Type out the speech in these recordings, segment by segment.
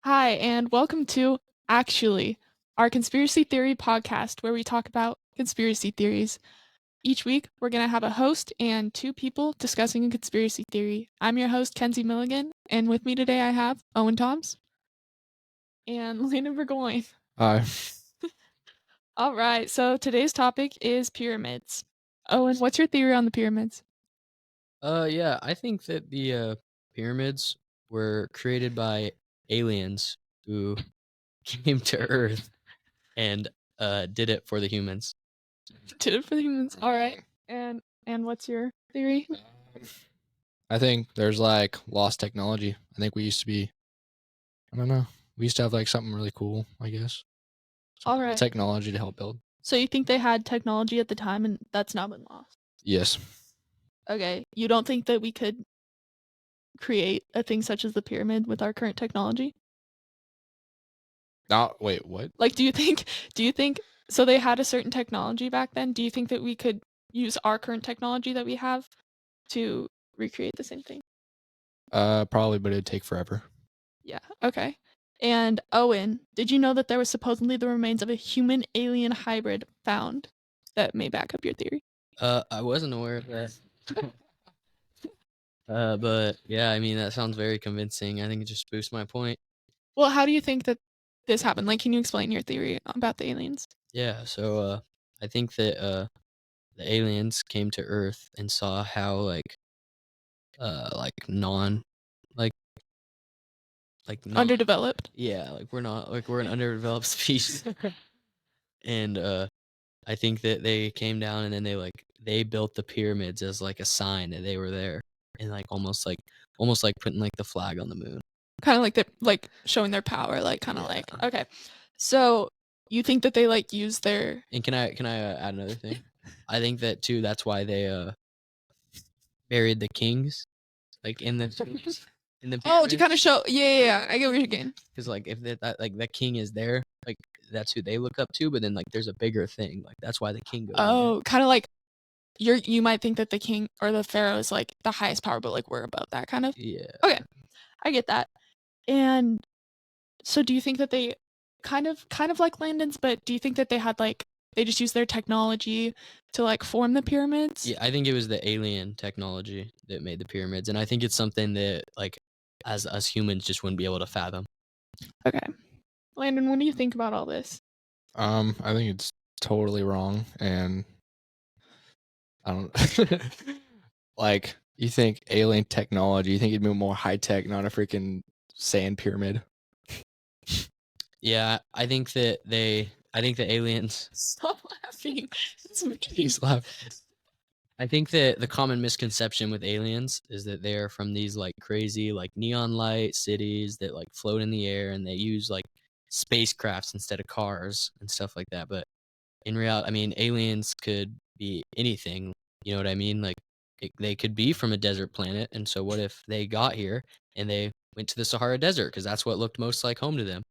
Hi, and welcome to Actually, our conspiracy theory podcast where we talk about conspiracy theories. Each week, we're going to have a host and two people discussing a conspiracy theory. I'm your host, Kenzie Milligan, and with me today I have Owen Toms and Landon Burgoyne. Hi. All right, so today's topic is pyramids. Owen, what's your theory on the pyramids? Yeah, I think that the pyramids were created by aliens who came to Earth and did it for the humans. Did it for the humans. All right. And what's your theory? I think there's like lost technology. I think we used to be, I don't know, we used to have like something really cool, I guess. All right. Technology to help build. So you think they had technology at the time and that's now been lost? Yes. Okay. You don't think that we could create a thing such as the pyramid with our current technology? Wait, what? Like, do you think so they had a certain technology back then? Do you think that we could use our current technology that we have to recreate the same thing? Probably, but it'd take forever. Yeah. Okay. And Owen, did you know that there was supposedly the remains of a human alien hybrid found that may back up your theory? I wasn't aware of that. But yeah, I mean that sounds very convincing. I think it just boosts my point. Well, how do you think that this happened? Like, can you explain your theory about the aliens? Yeah, so I think that the aliens came to Earth and saw how like non like Underdeveloped? yeah, like we're an underdeveloped species. And I think that they came down and then they built the pyramids as like a sign that they were there, and like almost like putting like the flag on the moon. Kinda like the like showing their power, like kinda Yeah. like okay. So you think that they like use their And can I add another thing? I think that too. That's why they buried the kings like in the in the Oh, to pyramid. kinda show yeah, I get what you're getting. Because like if that like that king is there, like that's who they look up to. But then like there's a bigger thing. Like that's why the king goes in there. Oh, kinda like you might think that the king or the pharaoh is like the highest power, but like we're above that kind of? Yeah. Okay, I get that. And so do you think that they kind of like Landon's, but do you think that they had like they just used their technology to like form the pyramids? Yeah, I think it was the alien technology that made the pyramids, and I think it's something that like as us humans just wouldn't be able to fathom. Okay. Landon, what do you think about all this? I think it's totally wrong, and I don't like. You think alien technology? You think it'd be more high tech, not a freaking sand pyramid? Yeah, I think the aliens. Stop laughing. It's me. He's laughing. I think that the common misconception with aliens is that they are from these like crazy like neon light cities that like float in the air and they use like spacecrafts instead of cars and stuff like that. But in reality, I mean, aliens could be anything. You know what I mean? Like they could be from a desert planet. And so what if they got here and they went to the Sahara Desert because that's what looked most like home to them,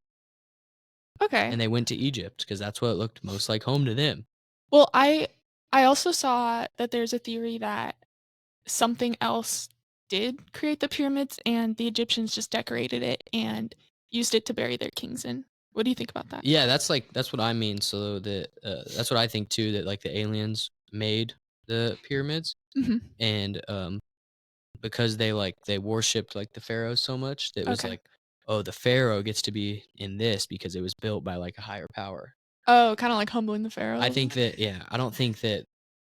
Okay. and they went to Egypt because that's what looked most like home to them. Well, I also saw that there's a theory that something else did create the pyramids and the Egyptians just decorated it and used it to bury their kings in. What do you think about that? Yeah, that's what I mean. So that that's what I think too. That like the aliens made the pyramids, Mhm. and because they worshipped like the pharaohs so much that it was Okay. like, oh, the pharaoh gets to be in this because it was built by like a higher power. Oh, kinda like humbling the pharaoh. I think that yeah, I don't think that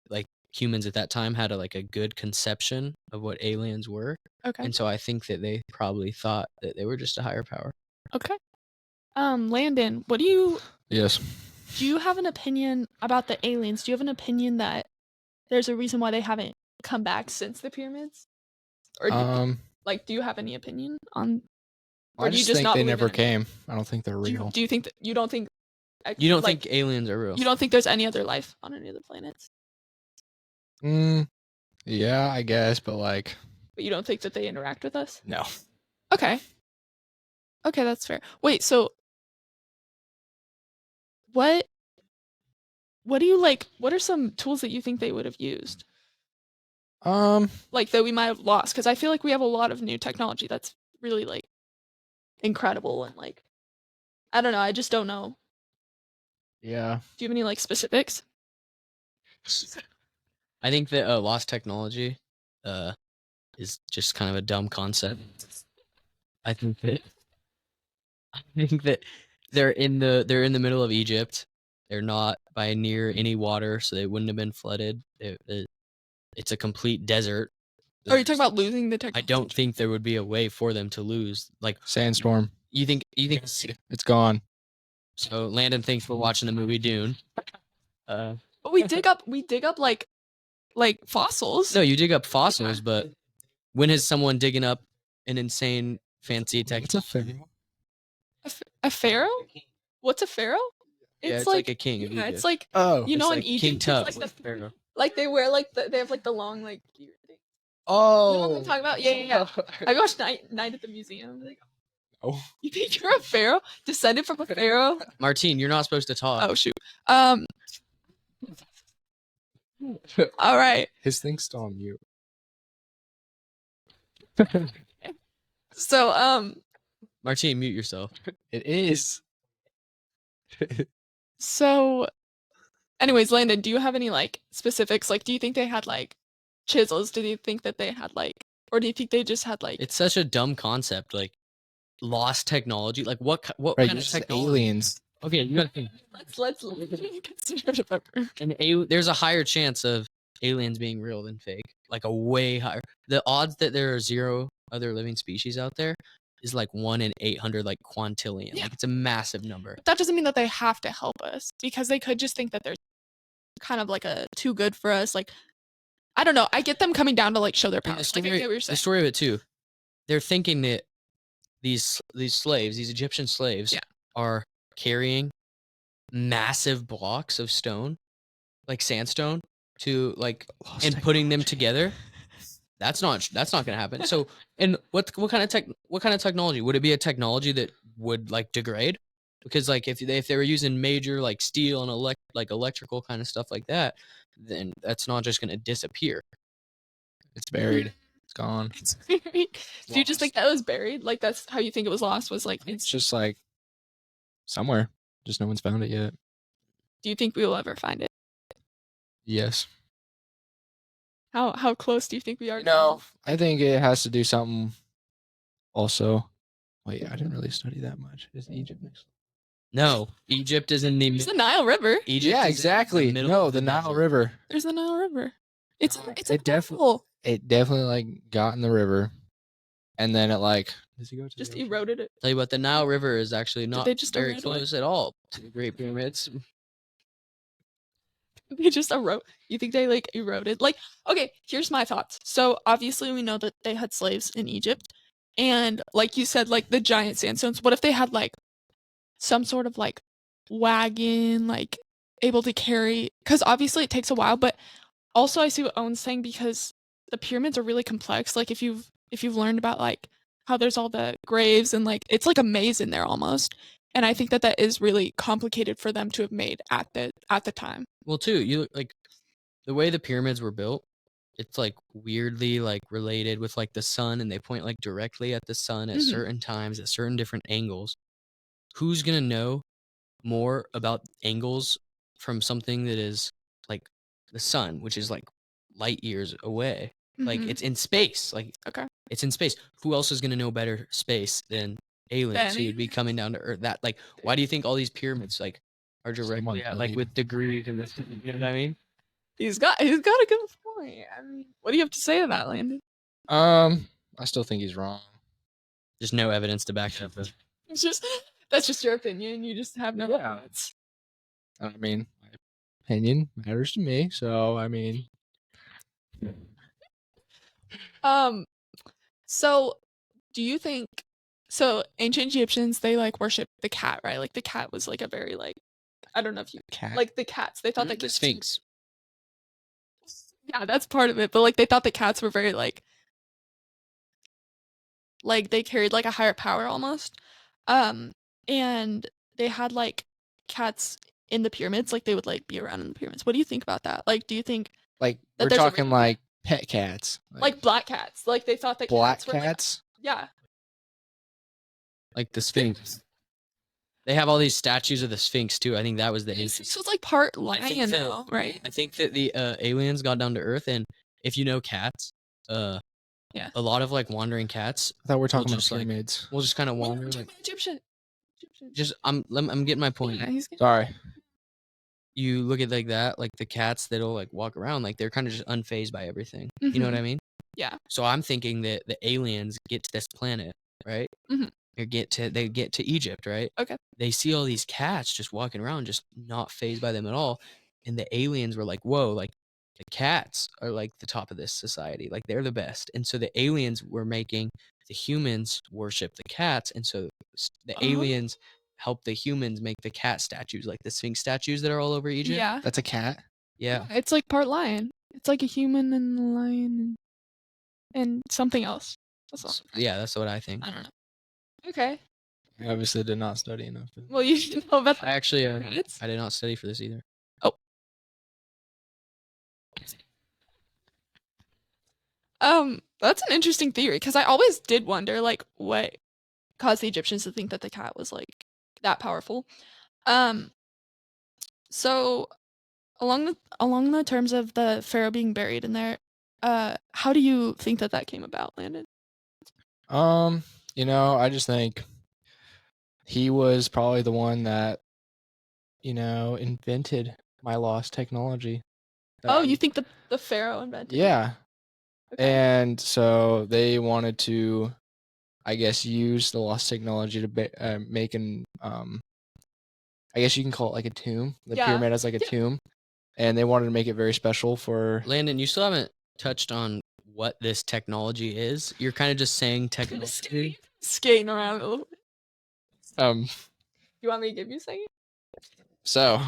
like humans at that time had a good conception of what aliens were, Okay. and so I think that they probably thought that they were just a higher power. Okay. Landon, Yes. do you have an opinion about the aliens? Do you have an opinion that there's a reason why they haven't come back since the pyramids? Or do you have any opinion on or I do you just just think not they believe never in it? came. I don't think they're Do real. you think that you don't think You don't like, think aliens are real? you don't think there's any other life on any other planets? Yeah, I guess, but like, But you don't think that they interact with us? no. Okay. Okay, that's fair. Wait, so what what do you like what are some tools that you think they would have used? Um, Like that we might have lost? Because I feel like we have a lot of new technology that's really like incredible and like I don't know, I just don't know. Yeah. Do you have any like specifics? I think that lost technology is just kind of a dumb concept. I think that they're in the middle of Egypt. They're not by near any water, so they wouldn't have been flooded. It's a complete desert. Or are you talking about losing the I technology? don't think there would be a way for them to lose. Like Sandstorm. you think It's gone. so? Landon thinks we're watching the movie Dune. But we dig up like fossils. No, you dig up fossils, but when is someone digging up an insane fancy tech? What's a pharaoh? A pharaoh? What's a pharaoh? Yeah, it's like a king of Yeah, it's Egypt. like Oh. you know It's in like Egypt King it's Tut like, was pharaoh. like they wear like they have like the long like beard thing. Oh. You know what I'm talking about? Yeah. I watched Night at the Museum. Like, Oh. you think you're a pharaoh? Descended from a pharaoh? Martine, you're not supposed to talk. Oh shoot. All right. His thing's still on mute. So Martine, mute yourself. It is. so anyways, Landon, do you have any like specifics? Like do you think they had like chisels? Do you think that they had like or do you think they just had like It's such a dumb concept. Like lost technology. Like what Right, kind of just technology? aliens. Okay, you gotta think. let's consider it a pepper. There's a higher chance of aliens being real than fake. Like a way higher. The odds that there are 0 other living species out there is like 1 in 800, like quintillion. Yeah. Like it's a massive number. But that doesn't mean that they have to help us because they could just think that they're kind of like a too good for us. Like I don't know. I get them coming down to like show their And power. the Like, I get what you're the saying. story of it too. They're thinking that these slaves, these Egyptian slaves, Yeah. are carrying massive blocks of stone, like sandstone, to like and putting them together. That's not gonna happen. So, and what kind of technology would it be? A technology that would like degrade? Because like if they were using major like steel and electrical kind of stuff like that, then that's not just gonna disappear. It's buried. It's gone. It's buried. Do you just think that was buried? Like that's how you think it was lost? Was like It's just like somewhere. Just no one's found it yet. Do you think we will ever find it? Yes. How close do you think we are? No, I think it has to do something. Also, wait, I didn't really study that much. Is Egypt next? No, Egypt is in the There's the Nile River. Egypt. Yeah, is in exactly. the middle No, of the Nile desert. River. There's the Nile River. It's a It definitely- hole. It definitely like got in the river, and then it like does he go to Just the ocean? eroded it. Tell you what, the Nile River is actually not they just very erode it? close at all to the Great Pyramids. They just erode. You think they like eroded? Like, okay, here's my thoughts. So obviously we know that they had slaves in Egypt, and like you said, like the giant sandstones. What if they had like some sort of like wagon, like able to carry? Because obviously it takes a while, but also I see what Owen's saying because the pyramids are really complex. Like if you've learned about like how there's all the graves and like it's like a maze in there almost. And I think that that is really complicated for them to have made at the time. Well, too, you like the way the pyramids were built. It's like weirdly like related with like the sun, and they point like directly at the sun at Mhm. certain times at certain different angles. Who's gonna know more about angles from something that is like the sun, which is like light years away? Like Mhm. it's in space. Like Okay. it's in space. Who else is gonna know better space than aliens who would be aliens? coming down to Earth? That like, why do you think all these pyramids like are directly Someone at, like believe- with degrees and this? You know what I mean? He's got a good point. I mean, what do you have to say to that, Landon? I still think he's wrong. There's no evidence to back it up. It's just that's just your opinion. You just have no Yeah. thoughts. I mean, my opinion matters to me, so I mean, So do you think so ancient Egyptians they like worship the cat, right? Like the cat was like a very like I don't know if you cat. like the cats. They thought that The cats- Sphinx. Yeah, that's part of it. But like they thought the cats were very like they carried like a higher power almost. And they had like cats in the pyramids, like they would like be around in the pyramids. What do you think about that? Like do you think like that we're there's a talking reason- like pet cats, like black cats? Like they thought that black cats were like- cats. yeah. like the Sphinx. They have all these statues of the Sphinx too. I think that was the This issue. was like part I think lion, that- though, right? I think that the aliens got down to Earth, and if you know cats, Yeah. a lot of like wandering cats I thought we were talking about just, like, pyramids. will just kind of We're wander. talking Like, about Egyptian. just I'm getting my point. Yeah, he's Sorry. You look at like that, like the cats that'll like walk around, like they're kind of just unfazed by everything. You know what I mean? Yeah. So I'm thinking that the aliens get to this planet, right? Mhm. They get to Egypt, right? Okay. They see all these cats just walking around, just not phased by them at all, and the aliens were like, "Whoa!" Like the cats are like the top of this society, like they're the best. And so the aliens were making the humans worship the cats, and so the aliens help the humans make the cat statues, like the Sphinx statues that are all over Egypt. Yeah. That's a cat. Yeah. It's like part lion. It's like a human and a lion and something else. That's all. Yeah, that's what I think. I don't know. Okay. I obviously did not study enough. Well, you should know about I actually, Pyramids? I did not study for this either. That's an interesting theory because I always did wonder, like, what caused the Egyptians to think that the cat was like that powerful. So along the terms of the pharaoh being buried in there, how do you think that came about, Landon? I just think he was probably the one that, invented my lost technology. Oh, you think the pharaoh invented it? Yeah. Okay. And so they wanted to, I guess, use the lost technology to make an, I guess you can call it like a tomb. The Yeah. pyramid as like a Yeah. tomb. And they wanted to make it very special for. Landon, you still haven't touched on what this technology is. You're kind of just saying technology. Skating around a little bit. Um. You want me to give you a second? So.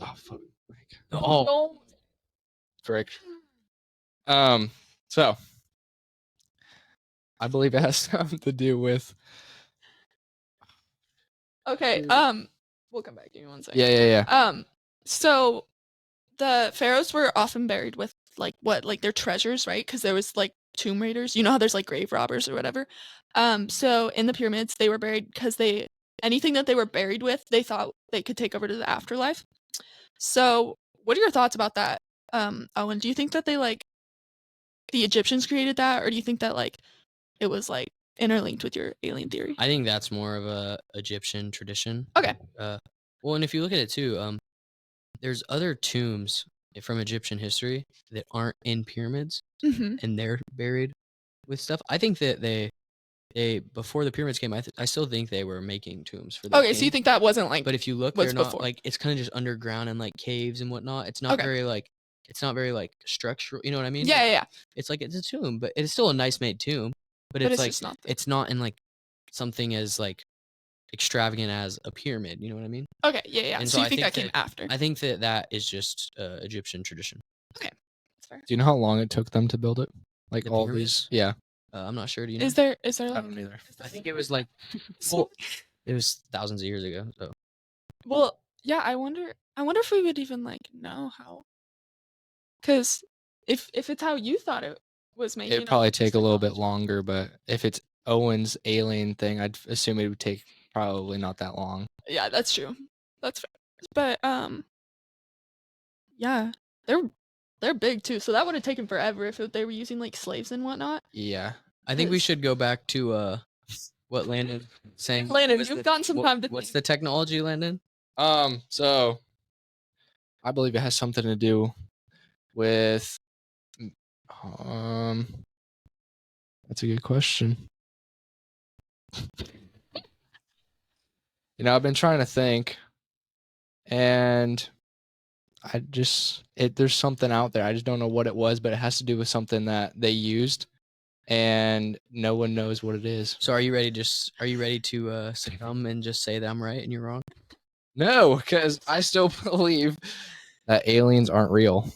Oh fuck. Oh, No. Frick. So. I believe it has something to do with. Okay. We'll come back. Give me one second. Yeah. So the pharaohs were often buried with like their treasures, right? Because there was like tomb raiders. You know how there's like grave robbers or whatever. So in the pyramids, they were buried because anything that they were buried with, they thought they could take over to the afterlife. So what are your thoughts about that, Owen? Do you think that the Egyptians created that, or do you think that like it was like interlinked with your alien theory? I think that's more of a Egyptian tradition. Okay. Well, and if you look at it too, there's other tombs from Egyptian history that aren't in pyramids, Mm-hmm. and they're buried with stuff. I think that they before the pyramids came, I still think they were making tombs for. Okay, so you think that wasn't like? But if you look, what's they're not before? like it's kind of just underground and like caves and whatnot. It's not Okay. very like structural. You know what I mean? Yeah. It's like it's a tomb, but it's still a nice made tomb. But But it's it's like just not the- it's not in like something as like extravagant as a pyramid. You know what I mean? Okay, yeah. And So so you I think that think came after? I think that is just Egyptian tradition. That's fair. Do you know how long it took them to build it? Like The all pyramids? these? Yeah. I'm not sure. Do you know? Is there I like, don't either. I think it was like well, it was thousands of years ago. So well, yeah, I wonder if we would even like know how. Cuz if it's how you thought it was made, It'd probably take a little bit longer, but if it's Owen's alien thing, I'd assume it would take probably not that long. Yeah, that's true. That's fair. But yeah, they're big too. So that would have taken forever if they were using like slaves and whatnot. Yeah. I think we Cause- should go back to what Landon saying. Landon, What's you've the- gotten some time to What's think. the technology, Landon? So I believe it has something to do with that's a good question. I've been trying to think, and there's something out there. I just don't know what it was, but it has to do with something that they used, and no one knows what it is. So are you ready to succumb and just say that I'm right and you're wrong? No, because I still believe that aliens aren't real.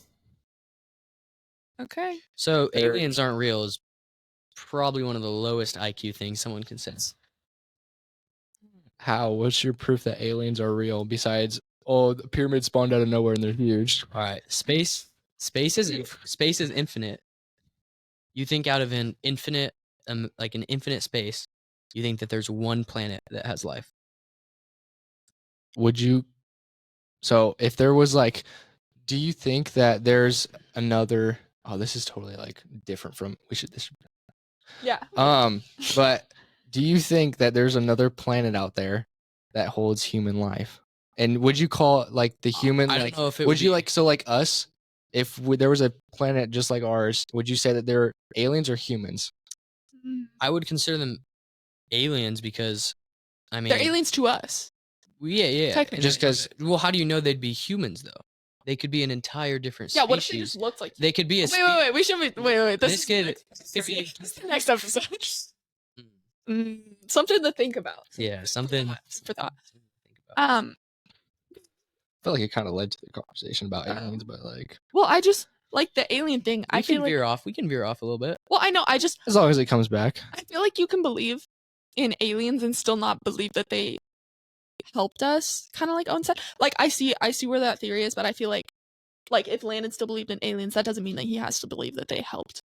Okay. So They're- aliens aren't real is probably one of the lowest IQ things someone can say. How? What's your proof that aliens are real besides, the pyramids spawned out of nowhere and they're huge? All right, space is infinite. You think out of an infinite like an infinite space, you think that there's one planet that has life. Would you? So if there was like, do you think that there's another? Oh, this is totally like different from we should this. Yeah. But do you think that there's another planet out there that holds human life? And would you call it like the human? I don't Like, know if it would would you be- like so like us? If there was a planet just like ours, would you say that they're aliens or humans? I would consider them aliens because, I mean, They're aliens to us. well, yeah. Technically. Just 'cause- Well, how do you know they'd be humans though? They could be an entire different Yeah, species. what if they just looked like They could be a Wait, we should be wait. This could- This is the next episode. Something to think about. Yeah, something For thought. Think about. I feel like it kind of led to the conversation about aliens, but like Well, I just like the alien thing. I We feel can like veer off. We can veer off a little bit. well, I know. as long as it comes back. I feel like you can believe in aliens and still not believe that they helped us. Kind of like Owen said. Like I see where that theory is, but I feel like if Landon still believed in aliens, that doesn't mean that he has to believe that they helped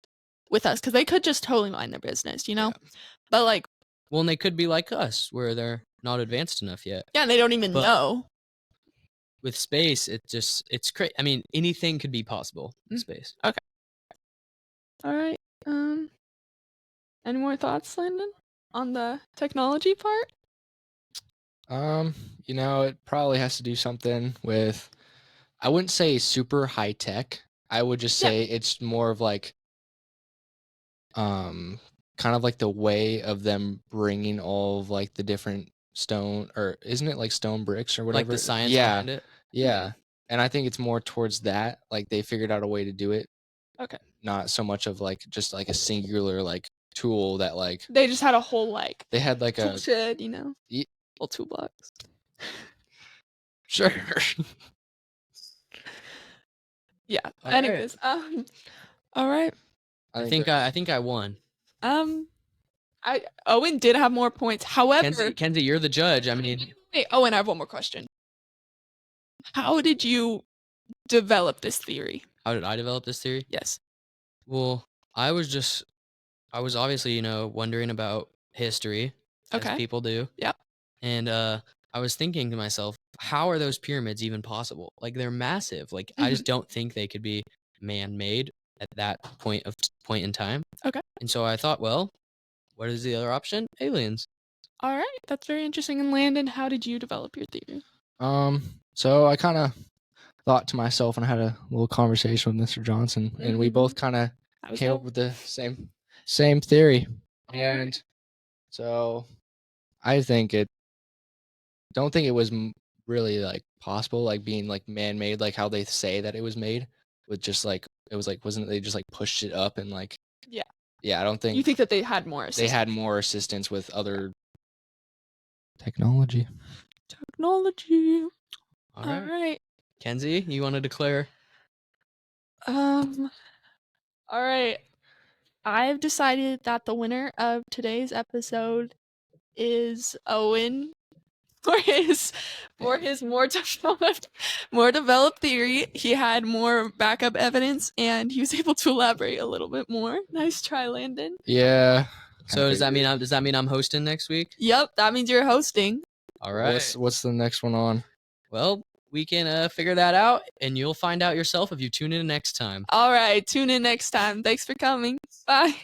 with us because they could just totally mind their business, you know. Yeah. But like, Well, and they could be like us, where they're not advanced enough yet. yeah, they don't even But- know. With space, it's crazy. I mean, anything could be possible in Mm. space. All right. Any more thoughts, Landon, on the technology part? You know, it probably has to do something with, I wouldn't say super high tech. I would just Yeah. say it's more of like, kind of like the way of them bringing all of like the different stone, or isn't it like stone bricks or whatever? Like the science Yeah, behind it. yeah. And I think it's more towards that. Like they figured out a way to do it. Okay. Not so much of like just like a singular like tool that like They just had a whole like they had like tool a shed, you know, Ye- little toolbox. sure. Yeah. All right. Anyways, all right. I think I won. Owen did have more points. However, Kenzie, you're the judge. I mean, wait, Owen, I have one more question. How did you develop this theory? how did I develop this theory? Yes. Well, I was obviously, wondering about history, as Okay. people do. Yep. And I was thinking to myself, how are those pyramids even possible? Like they're massive. Like I just don't think they could be man-made at that point in time. Okay. And so I thought, well, what is the other option? Aliens. All right. That's very interesting. And Landon, how did you develop your theory? So I kind of thought to myself, and I had a little conversation with Mr. Johnson, and we Mhm. both kind of I was came there. up with the same theory. And so I don't think it was really like possible, like being like man-made, like how they say that it was made, with just like it was like wasn't it they just like pushed it up and like yeah I don't think You think that they had more they assistance? had more assistance with other technology. Technology. All All right. right. Kenzie, you want to declare? All right. I've decided that the winner of today's episode is Owen for his more developed theory. He had more backup evidence and he was able to elaborate a little bit more. Nice try, Landon. Yeah. So does that mean I'm hosting next week? Yep, that means you're hosting. All right. What's the next one on? Well, we can figure that out, and you'll find out yourself if you tune in next time. All right, tune in next time. Thanks for coming. Bye.